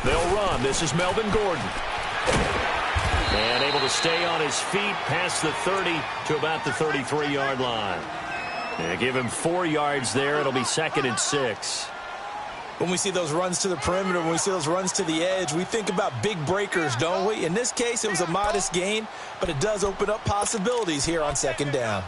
They'll run. This is Melvin Gordon. And able to stay on his feet past the 30 to about the 33-yard line. And give him 4 yards there. It'll be 2nd and 6. When we see those runs to the perimeter, when we see those runs to the edge, we think about big breakers, don't we? In this case, it was a modest gain, but it does open up possibilities here on 2nd down.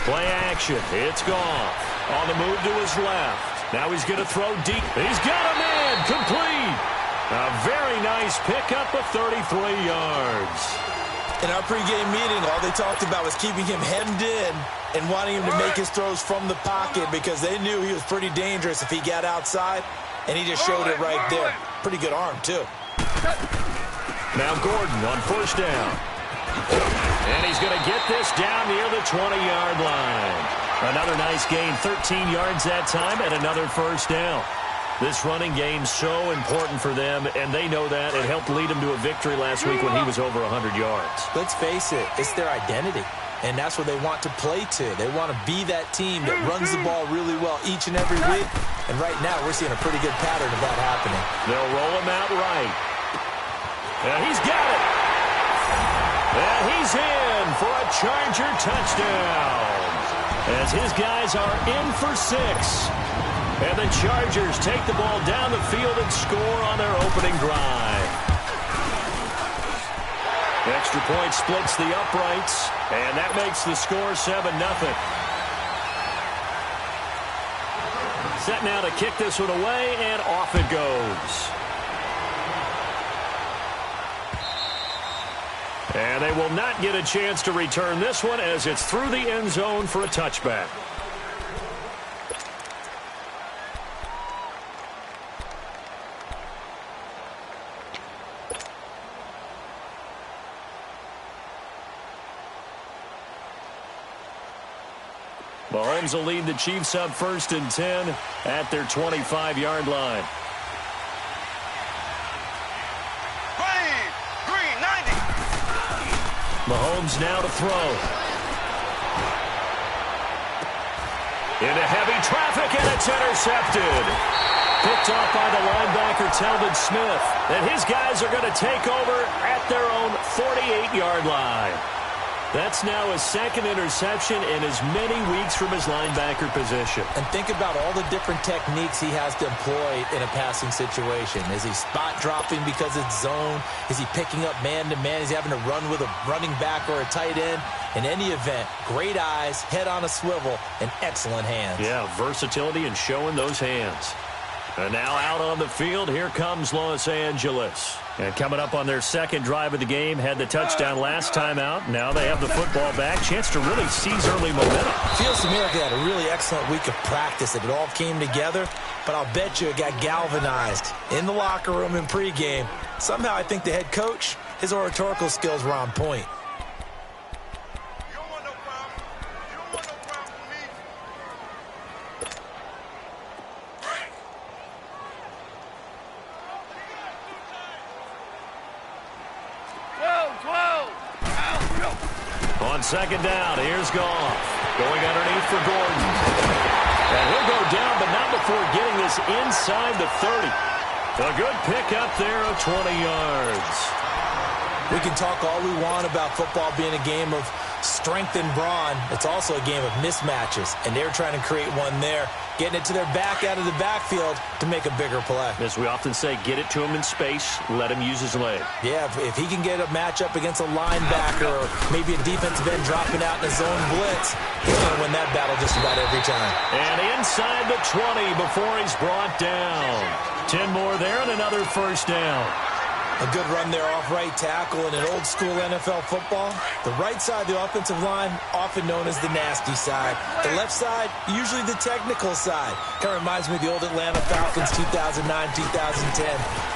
Play action. It's gone. On the move to his left. Now he's going to throw deep. He's got a man. Complete. A very nice pickup of 33 yards. In our pregame meeting, all they talked about was keeping him hemmed in and wanting him to make his throws from the pocket because they knew he was pretty dangerous if he got outside, and he just showed it right there. Pretty good arm, too. Now Gordon on 1st down. And he's going to get this down near the 20-yard line. Another nice gain, 13 yards that time, and another 1st down. This running game's so important for them, and they know that. It helped lead them to a victory last week when he was over 100 yards. Let's face it, it's their identity, and that's what they want to play to. They want to be that team that runs the ball really well each and every week, and right now we're seeing a pretty good pattern of that happening. They'll roll him out right. And he's got it. And he's in for a Charger touchdown. As his guys are in for 6. And the Chargers take the ball down the field and score on their opening drive. Extra point splits the uprights, and that makes the score 7-0. Set now to kick this one away, and off it goes. And they will not get a chance to return this one as it's through the end zone for a touchback. Mahomes will lead the Chiefs up 1st and 10 at their 25-yard line. Mahomes now to throw. Into heavy traffic, and it's intercepted. Picked off by the linebacker, Telvin Smith. And his guys are going to take over at their own 48-yard line. That's now his 2nd interception in as many weeks from his linebacker position. And think about all the different techniques he has to employ in a passing situation. Is he spot dropping because it's zone? Is he picking up man-to-man? Is he having to run with a running back or a tight end? In any event, great eyes, head on a swivel, and excellent hands. Yeah, versatility and showing those hands. And now out on the field, here comes Los Angeles. And coming up on their 2nd drive of the game, had the touchdown last time out. Now they have the football back. Chance to really seize early momentum. Feels to me like they had a really excellent week of practice. It all came together, but I'll bet you it got galvanized in the locker room in pregame. Somehow I think the head coach, his oratorical skills were on point. On 2nd down, here's Goff. Going underneath for Gordon. And he'll go down, but not before getting this inside the 30. A good pickup there of 20 yards. We can talk all we want about football being a game of strength and brawn. It's also a game of mismatches, and they're trying to create one there, getting it to their back out of the backfield to make a bigger play. As we often say, get it to him in space, let him use his leg. Yeah, if he can get a matchup against a linebacker or maybe a defensive end dropping out in a zone blitz, he's going to win that battle just about every time. And inside the 20 before he's brought down. 10 more there and another 1st down. A good run there off right tackle in an old-school NFL football. The right side of the offensive line, often known as the nasty side. The left side, usually the technical side. Kind of reminds me of the old Atlanta Falcons 2009-2010.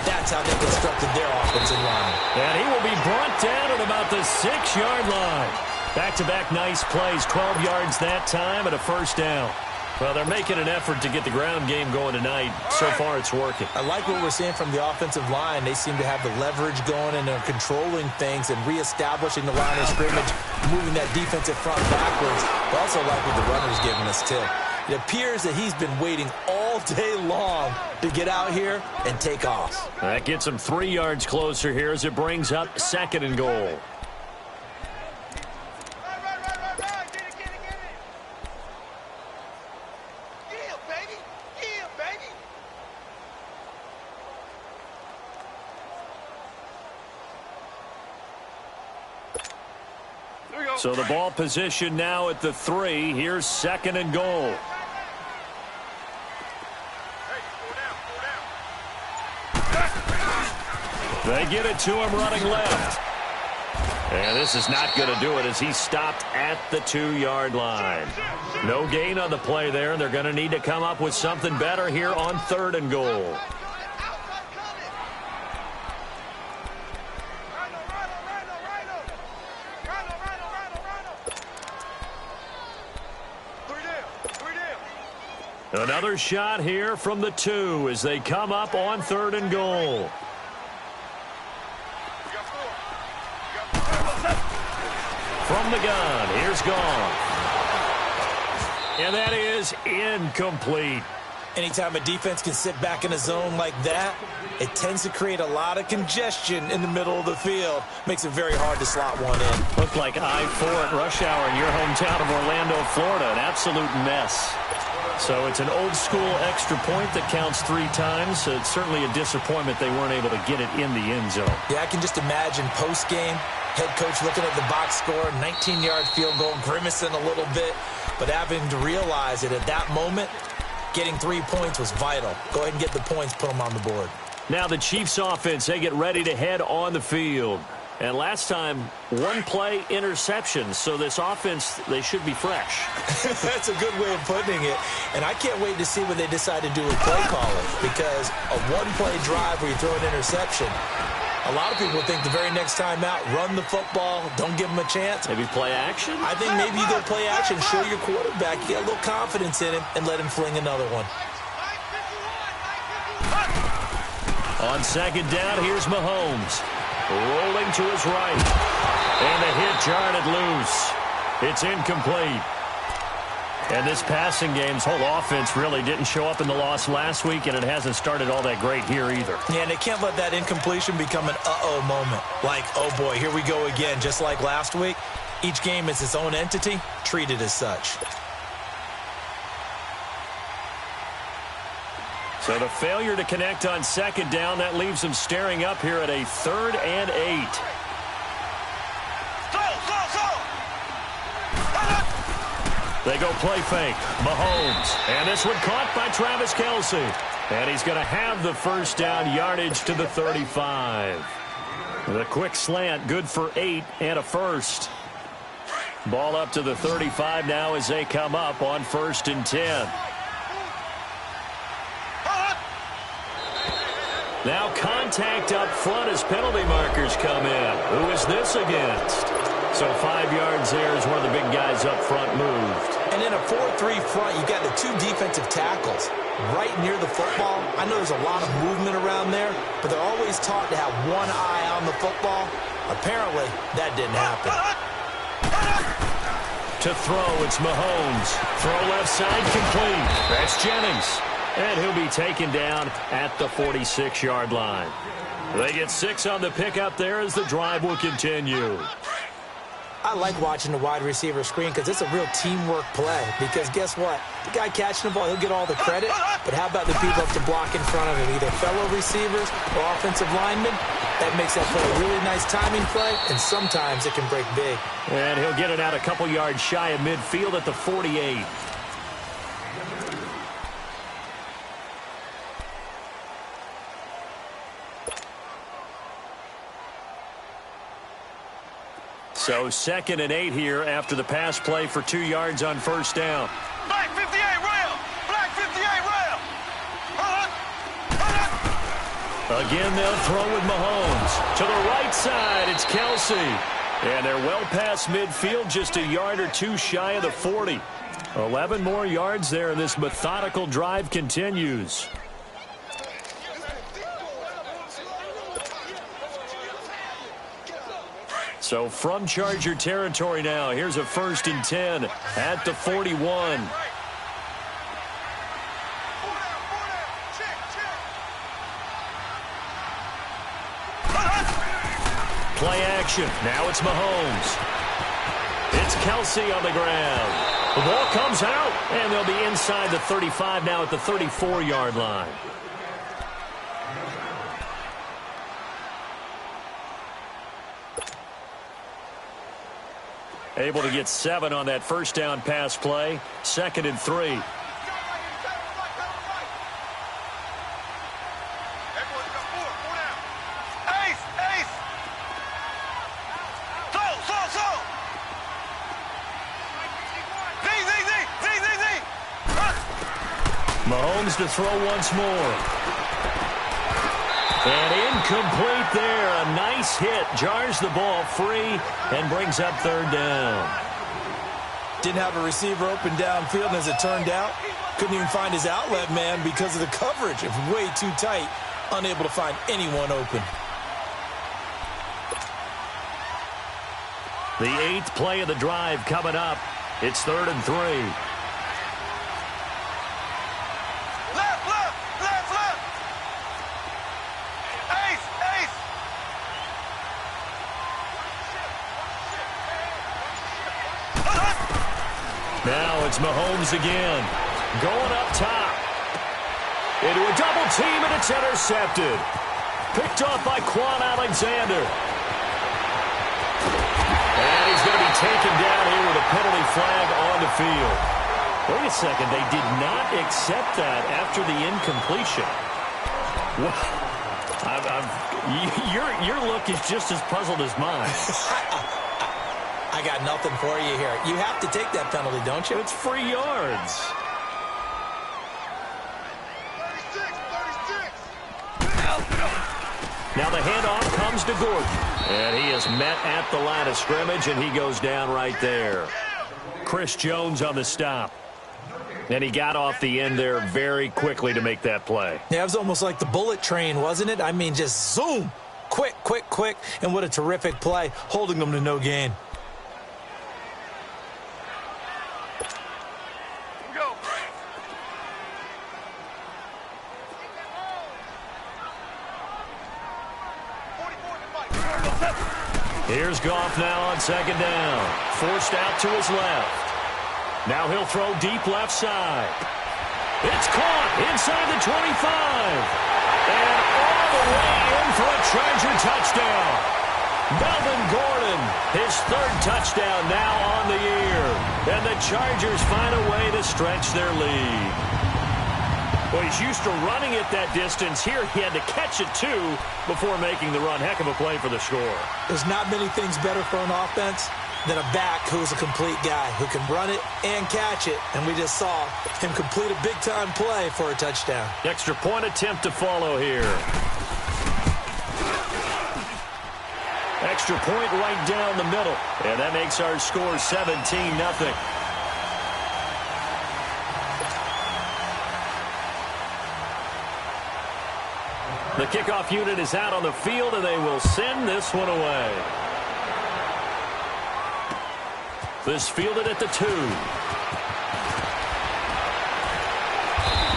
That's how they constructed their offensive line. And he will be brought down at about the 6-yard line. Back-to-back nice plays, 12 yards that time and a 1st down. Well, they're making an effort to get the ground game going tonight. So far, it's working. I like what we're seeing from the offensive line. They seem to have the leverage going, and they're controlling things and reestablishing the line of scrimmage, moving that defensive front backwards. I also like what the runner's giving us, too. It appears that he's been waiting all day long to get out here and take off. That gets him 3 yards closer here as it brings up 2nd and goal. So the ball position now at the 3. Here's 2nd and goal. They get it to him running left. And this is not going to do it as he stopped at the 2-yard line. No gain on the play there. They're going to need to come up with something better here on 3rd and goal. Another shot here from the 2 as they come up on 3rd and goal. From the gun, here's Gone. And that is incomplete. Anytime a defense can sit back in a zone like that, it tends to create a lot of congestion in the middle of the field. Makes it very hard to slot one in. Looked like I-4 at rush hour in your hometown of Orlando, Florida. An absolute mess. So it's an old-school extra point that counts 3 times. So it's certainly a disappointment they weren't able to get it in the end zone. Yeah, I can just imagine post-game, head coach looking at the box score, 19-yard field goal, grimacing a little bit, but having to realize that at that moment, getting 3 points was vital. Go ahead and get the points, put them on the board. Now the Chiefs offense, they get ready to head on the field. And last time, 1-play interception. So this offense, they should be fresh. That's a good way of putting it. And I can't wait to see what they decide to do with play calling. Because a 1-play drive where you throw an interception, a lot of people think the very next time out, run the football, don't give them a chance. Maybe play action? I think maybe you go play action, show your quarterback, get a little confidence in him, and let him fling another one. On 2nd down, here's Mahomes. Rolling to his right. And the hit jarred it loose. It's incomplete. And this passing game's whole offense really didn't show up in the loss last week, and it hasn't started all that great here either. Yeah, and they can't let that incompletion become an uh-oh moment. Like, oh boy, here we go again, just like last week. Each game is its own entity, treated as such. So the failure to connect on 2nd down, that leaves them staring up here at a 3rd and 8. They go play fake. Mahomes. And this one caught by Travis Kelce. And he's going to have the 1st down yardage to the 35. The quick slant, good for 8 and a 1st. Ball up to the 35 now as they come up on 1st and 10. Now contact up front as penalty markers come in. Who is this against? So 5 yards there is where the big guys up front moved. And in a 4-3 front, you've got the 2 defensive tackles right near the football. I know there's a lot of movement around there, but they're always taught to have one eye on the football. Apparently, that didn't happen. To throw, it's Mahomes. Throw left side complete. That's Jennings. And he'll be taken down at the 46-yard line. They get 6 on the pickup there as the drive will continue. I like watching the wide receiver screen because it's a real teamwork play. Because guess what? The guy catching the ball, he'll get all the credit. But how about the people up to block in front of him, either fellow receivers or offensive linemen? That makes that play a really nice timing play, and sometimes it can break big. And he'll get it out a couple yards shy of midfield at the 48. So 2nd and 8 here after the pass play for 2 yards on 1st down. Black 58 rail! Black 58 rail! Again, they'll throw with Mahomes. To the right side, it's Kelce. And they're well past midfield, just a yard or 2 shy of the 40. 11 more yards there, and this methodical drive continues. So from Charger territory now, here's a 1st and 10 at the 41. Play action. Now it's Mahomes. It's Kelsey on the ground. The ball comes out, and they'll be inside the 35 now at the 34-yard line. Able to get 7 on that first down pass play. 2nd and 3. Mahomes to throw once more. And incomplete there. A nice hit. Jars the ball free and brings up 3rd down. Didn't have a receiver open downfield, and as it turned out, couldn't even find his outlet man because of the coverage. It was way too tight. Unable to find anyone open. The 8th play of the drive coming up. It's 3rd and 3. Now it's Mahomes again. Going up top. Into a double team, and it's intercepted. Picked off by Quan Alexander. And he's going to be taken down here with a penalty flag on the field. Wait a second. They did not accept that after the incompletion. Your look is just as puzzled as mine. I got nothing for you here. You have to take that penalty, don't you? It's free yards. 36. Now the handoff comes to Gordon. And he is met at the line of scrimmage, and he goes down right there. Chris Jones on the stop. And he got off the end there very quickly to make that play. Yeah, it was almost like the bullet train, wasn't it? I mean, just zoom. Quick, quick, quick. And what a terrific play, holding them to no gain. Here's Goff now on 2nd down. Forced out to his left. Now he'll throw deep left side. It's caught inside the 25. And all the way in for a Charger touchdown. Melvin Gordon, his 3rd touchdown now on the year. And the Chargers find a way to stretch their lead. Well, he's used to running it that distance. Here he had to catch it, too, before making the run. Heck of a play for the score. There's not many things better for an offense than a back who's a complete guy who can run it and catch it. And we just saw him complete a big-time play for a touchdown. Extra point attempt to follow here. Extra point right down the middle. And that makes our score 17-0. The kickoff unit is out on the field, and they will send this one away. This fielded at the 2.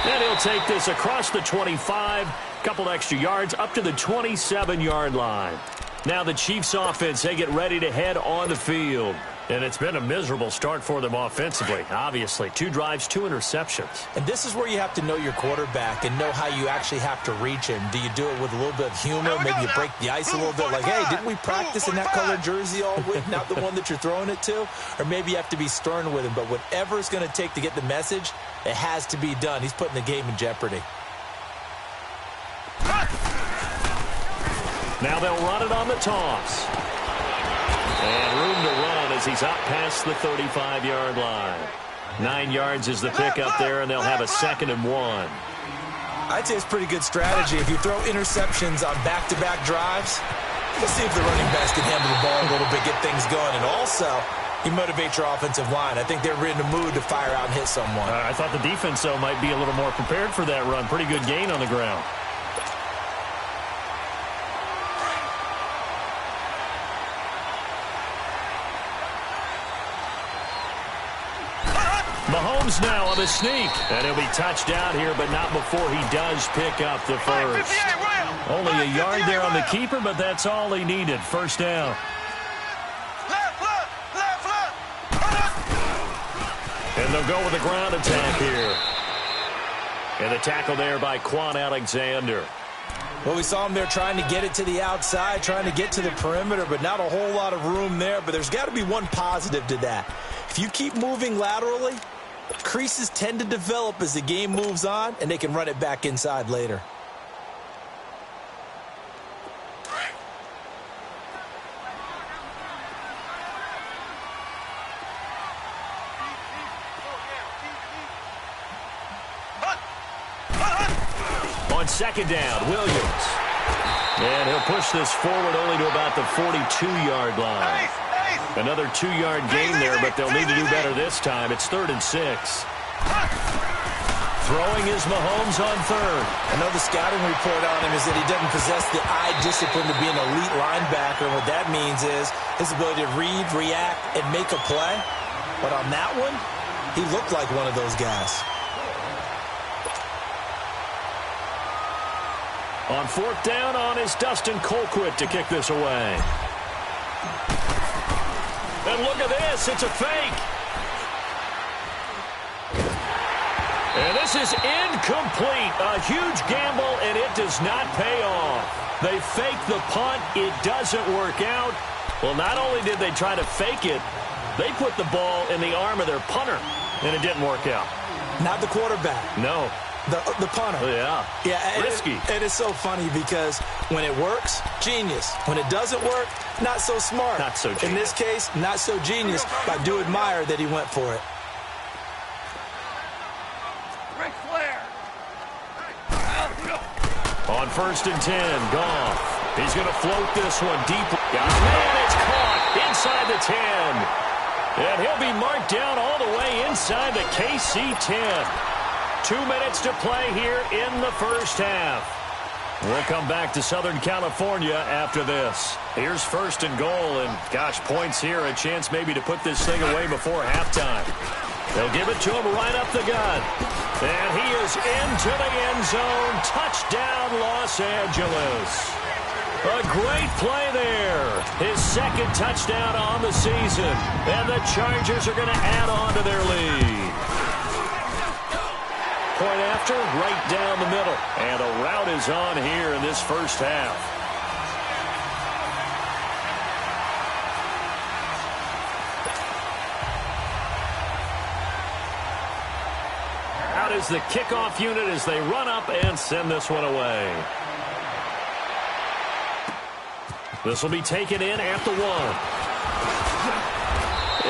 And he'll take this across the 25. Couple extra yards up to the 27-yard line. Now the Chiefs offense, they get ready to head on the field. And it's been a miserable start for them offensively, obviously. 2 drives, 2 interceptions. And this is where you have to know your quarterback and know how you actually have to reach him. Do you do it with a little bit of humor? Maybe you break the ice a little bit like, hey, didn't we practice in that colored jersey all week? Not the one that you're throwing it to? Or maybe you have to be stern with him. But whatever it's going to take to get the message, it has to be done. He's putting the game in jeopardy. Now they'll run it on the toss. And room to run as he's up past the 35-yard line. 9 yards is the pickup there, and they'll have a 2nd and 1. I'd say it's pretty good strategy. If you throw interceptions on back-to-back drives, let's see if the running backs can handle the ball a little bit, get things going. And also, You motivate your offensive line. I think they're in the mood to fire out and hit someone. I thought the defense, though, might be a little more prepared for that run. Pretty good gain on the ground. Mahomes now on the sneak. And he'll be touched down here, but not before he does pick up the first. Only a yard there on the keeper, but that's all he needed. First down. And they'll go with a ground attack here. And the tackle there by Quan Alexander. Well, we saw him there trying to get it to the outside, trying to get to the perimeter, but not a whole lot of room there. But there's got to be one positive to that. If you keep moving laterally, creases tend to develop as the game moves on, and they can run it back inside later. On second down, Williams. And he'll push this forward only to about the 42-yard line. Another 2-yard gain there, but they'll need to do better this time. It's 3rd and 6. Throwing is Mahomes on third. I know the scouting report on him is that he doesn't possess the eye discipline to be an elite linebacker. And what that means is his ability to read, react, and make a play. But on that one, he looked like one of those guys. On 4th down on is Dustin Colquitt to kick this away. And look at this. It's a fake. And this is incomplete. A huge gamble, and it does not pay off. They fake the punt. It doesn't work out. Well, not only did they try to fake it, they put the ball in the arm of their punter, and it didn't work out. Not the quarterback. No. The punter. Yeah. Risky. It is so funny because when it works, genius. When it doesn't work, not so smart. Not so genius. In this case, not so genius, but I do admire that he went for it. On 1st and 10, Goff. He's going to float this one deep. Man, it's caught inside the 10. And he'll be marked down all the way inside the KC 10. 2 minutes to play here in the first half. We'll come back to Southern California after this. Here's 1st and goal, and gosh, points here, a chance maybe to put this thing away before halftime. They'll give it to him right up the gut. And he is into the end zone. Touchdown, Los Angeles. A great play there. His 2nd touchdown on the season. And the Chargers are going to add on to their lead. Point after, right down the middle. And a rout is on here in this first half. Out is the kickoff unit as they run up and send this one away. This will be taken in at the 1.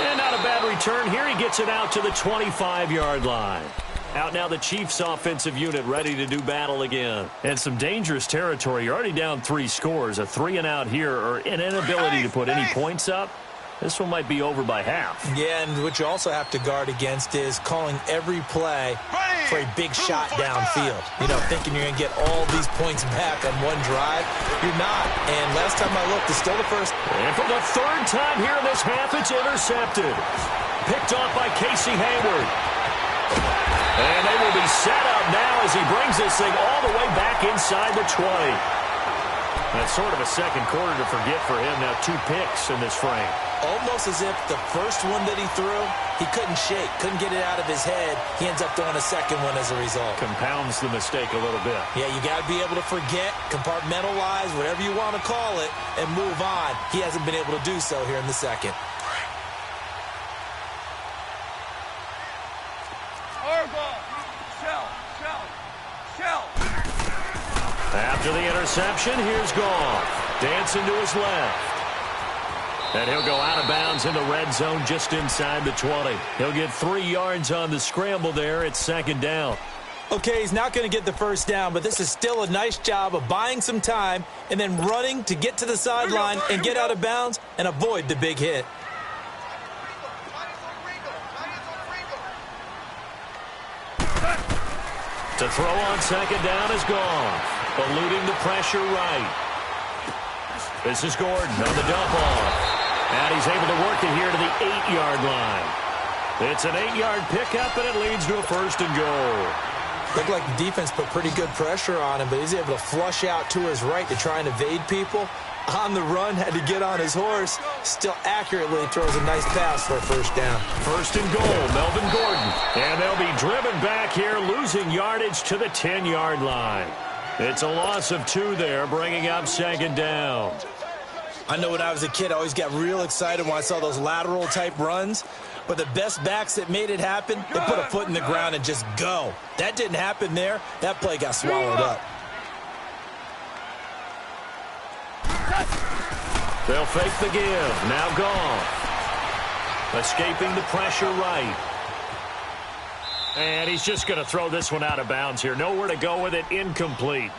And not a bad return here. He gets it out to the 25-yard line. Out now the Chiefs offensive unit ready to do battle again. And some dangerous territory. You're already down 3 scores. A 3-and-out here or an inability to put any points up. This one might be over by half. Yeah, and what you also have to guard against is calling every play for a big shot downfield. You know, thinking you're going to get all these points back on one drive. You're not. And last time I looked, it's still the first. And for the 3rd time here in this half, it's intercepted. Picked off by Casey Hayward. And they will be set up now as he brings this thing all the way back inside the 20. That's sort of a second quarter to forget for him. Now 2 picks in this frame. Almost as if the first one that he threw, he couldn't shake, couldn't get it out of his head. He ends up throwing a second one as a result. Compounds the mistake a little bit. Yeah, you got to be able to forget, compartmentalize, whatever you want to call it, and move on. He hasn't been able to do so here in the second. After the interception, here's Goff. Dancing to his left. And he'll go out of bounds in the red zone just inside the 20. He'll get 3 yards on the scramble there. It's 2nd down. Okay, he's not going to get the first down, but this is still a nice job of buying some time and then running to get to the sideline and get out of bounds and avoid the big hit. The throw on second down is gone. Eluding the pressure right. This is Gordon on the dump off. And he's able to work it here to the 8-yard line. It's an 8-yard pickup, and it leads to a first and goal. Looked like the defense put pretty good pressure on him, but he's able to flush out to his right to try and evade people. On the run, had to get on his horse. Still accurately throws a nice pass for a first down. First and goal, Melvin Gordon. And they'll be driven back here, losing yardage to the 10-yard line. It's a loss of 2 there, bringing up second down. I know when I was a kid, I always got real excited when I saw those lateral-type runs. But the best backs that made it happen, they put a foot in the ground and just go. That didn't happen there. That play got swallowed up. They'll fake the give. Now gone. Escaping the pressure right. And he's just going to throw this one out of bounds here. Nowhere to go with it. Incomplete.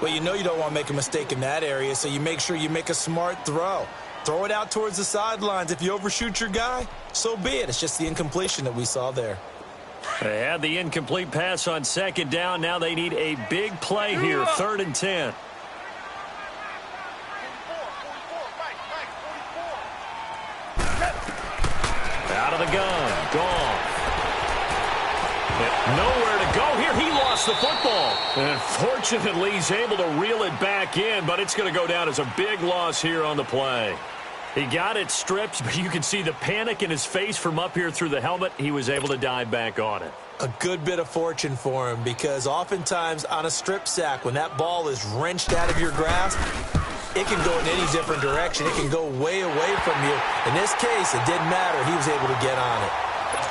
Well, you know you don't want to make a mistake in that area, so you make sure you make a smart throw. Throw it out towards the sidelines. If you overshoot your guy, so be it. It's just the incompletion that we saw there. They had the incomplete pass on second down. Now they need a big play here. 3rd and 10. Out of the gun. Gone. Nowhere to go here. He lost the football. And fortunately, he's able to reel it back in, but it's going to go down as a big loss here on the play. He got it stripped, but you can see the panic in his face from up here through the helmet. He was able to dive back on it. A good bit of fortune for him, because oftentimes on a strip sack, when that ball is wrenched out of your grasp, it can go in any different direction. It can go way away from you. In this case, it didn't matter. He was able to get on it.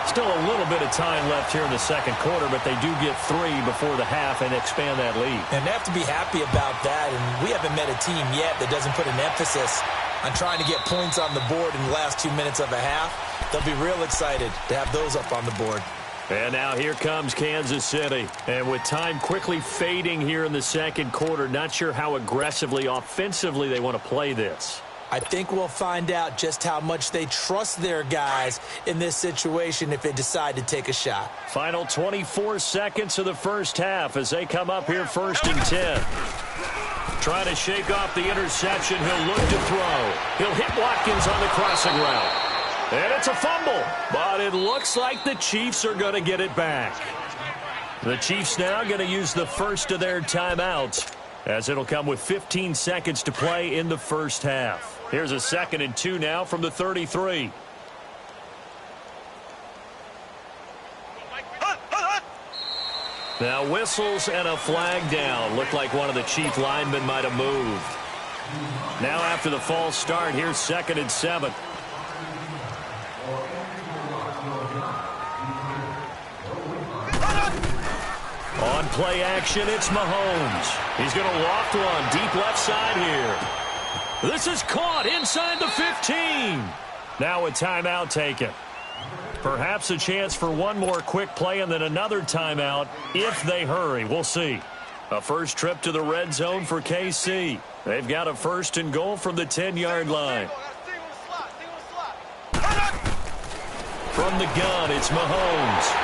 Still a little bit of time left here in the second quarter, but they do get 3 before the half and expand that lead. And they have to be happy about that, and we haven't met a team yet that doesn't put an emphasis on trying to get points on the board in the last 2 minutes of a half. They'll be real excited to have those up on the board. And now here comes Kansas City. And with time quickly fading here in the second quarter, not sure how aggressively, offensively they want to play this. I think we'll find out just how much they trust their guys in this situation if they decide to take a shot. Final 24 seconds of the first half as they come up here 1st and 10. Trying to shake off the interception. He'll look to throw. He'll hit Watkins on the crossing route. And it's a fumble, but it looks like the Chiefs are going to get it back. The Chiefs now going to use the first of their timeouts, as it'll come with 15 seconds to play in the first half. Here's a 2nd and 2 now from the 33. Now whistles and a flag down. Looked like one of the Chief linemen might have moved. Now after the false start, here's 2nd and 7. On play action, it's Mahomes. He's going to loft one deep left side here. This is caught inside the 15. Now a timeout taken. Perhaps a chance for one more quick play and then another timeout if they hurry. We'll see. A first trip to the red zone for KC. They've got a 1st and goal from the 10-yard line. From the gun, it's Mahomes.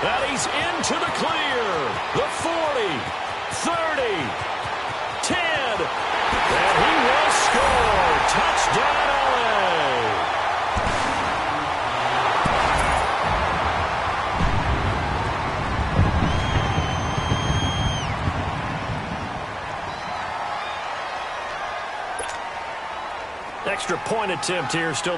And he's into the clear. The 40, 30, 10. And he will score. Touchdown, LA. Extra point attempt here still.